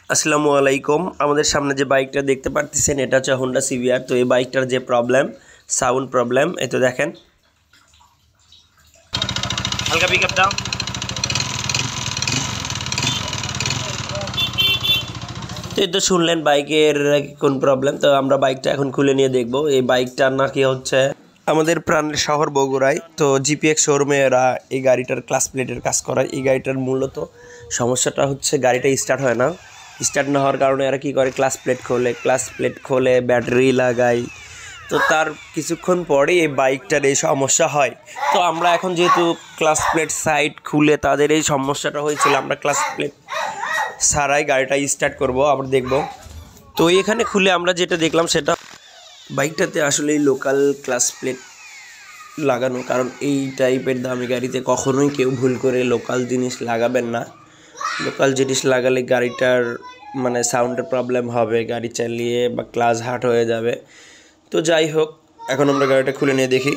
আসসালামু আলাইকুম। আমাদের সামনে যে বাইকটা দেখতে পাচ্ছেন এটা হচ্ছে হোন্ডা CBR। তো এই বাইকটার যে প্রবলেম, সাউন্ড প্রবলেম, এই তো দেখেন। হালকা পিক আপ দাও। তো এই তো শুনলেন বাইকের কোন প্রবলেম। তো আমরা বাইকটা এখন খুলে নিয়ে দেখব। এই বাইকটার নাকি হচ্ছে আমাদের প্রাণের শহর বগুড়ায়। তো GPX শোরুমে এরা এই গাড়িটার ক্লাস প্লেটের কাজ করায়। এই গাড়িটার মূলত সমস্যাটা হচ্ছে গাড়িটা স্টার্ট হয় না। স্টার্ট না হওয়ার কারণে এরা কী করে, ক্লাস প্লেট খোলে ব্যাটারি লাগায়। তো তার কিছুক্ষণ পরেই এই বাইকটার এই সমস্যা হয়। তো আমরা এখন যেহেতু ক্লাস প্লেট সাইড খুলে তাদের এই সমস্যাটা হয়েছিল, আমরা ক্লাস প্লেট ছাড়াই গাড়িটা স্টার্ট করব, আবার দেখব। তো এখানে খুলে আমরা যেটা দেখলাম সেটা বাইকটাতে আসলে লোকাল ক্লাস প্লেট লাগানো। কারণ এই টাইপের দামি গাড়িতে কখনোই কেউ ভুল করে লোকাল জিনিস লাগাবেন না। লোকাল জিনিস লাগালে গাড়িটার মানে সাউন্ডের প্রবলেম হবে, গাড়ি চালিয়ে বা ক্লাচ হার্ট হয়ে যাবে। তো যাই হোক, এখন আমরা গাড়িটা খুলে নিয়ে দেখি।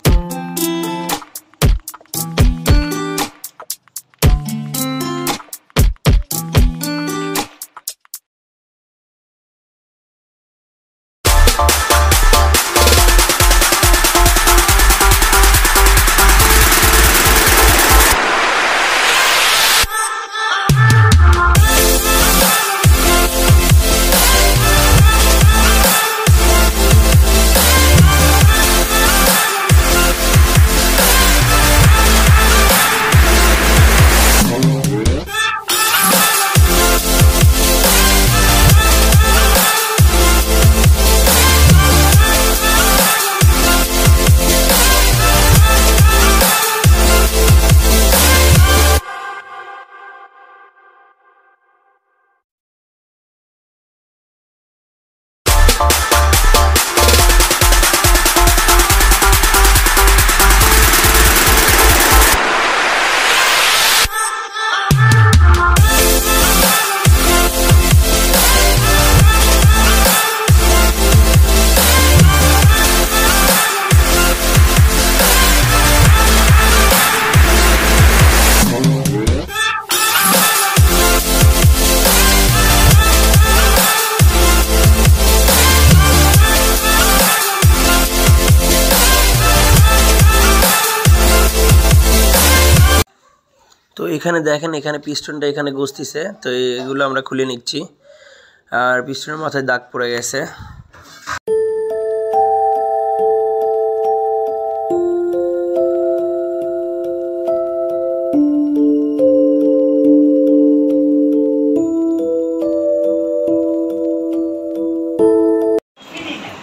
তো এখানে দেখেন, এখানে পিস্টনটা এখানে ঘষতেছে। তো এগুলো আমরা খুলে নিচ্ছি। আর পিস্টনের মাথায় দাগ পড়ে গেছে।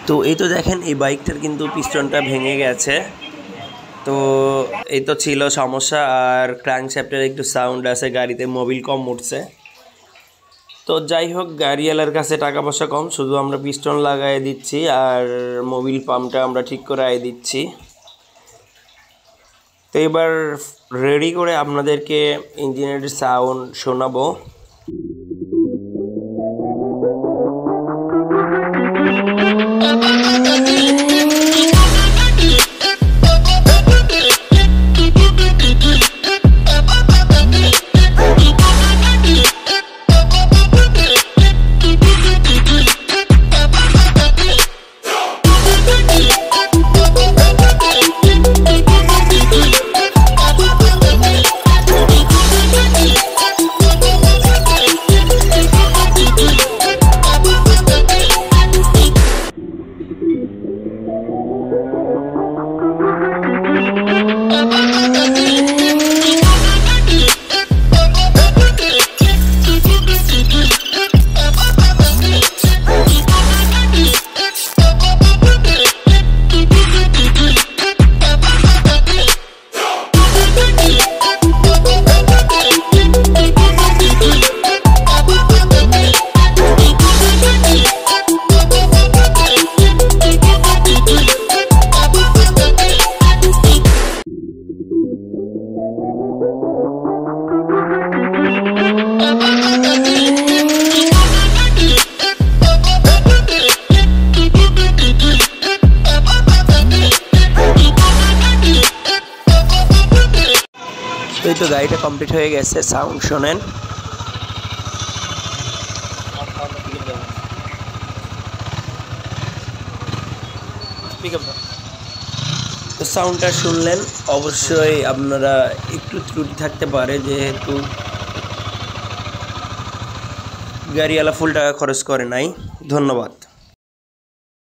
তো এই তো দেখেন, এই বাইকটার কিন্তু পিস্টনটা ভেঙে গেছে। তো এই তো ছিল সমস্যা। আর ক্র্যাঙ্কশ্যাফটের একটু সাউন্ড আছে, গাড়িতে মোবিল কম উঠছে। তো যাই হোক, গাড়িওয়ালার কাছে টাকা পয়সা কম, শুধু আমরা পিস্টন লাগাই দিচ্ছি আর মোবিল পাম্পটা আমরা ঠিক করে দিচ্ছি। তো এবার রেডি করে আপনাদেরকে ইঞ্জিনের সাউন্ড শোনাবো। এই তো গাড়িটা কমপ্লিট হয়ে গেছে, সাউন্ড শোনেন। তো সাউন্ডটা শুনলেন, অবশ্যই আপনারা একটু ত্রুটি থাকতে পারে, যেহেতু গাড়িওয়ালা ফুল টাকা খরচ করে নাই। ধন্যবাদ।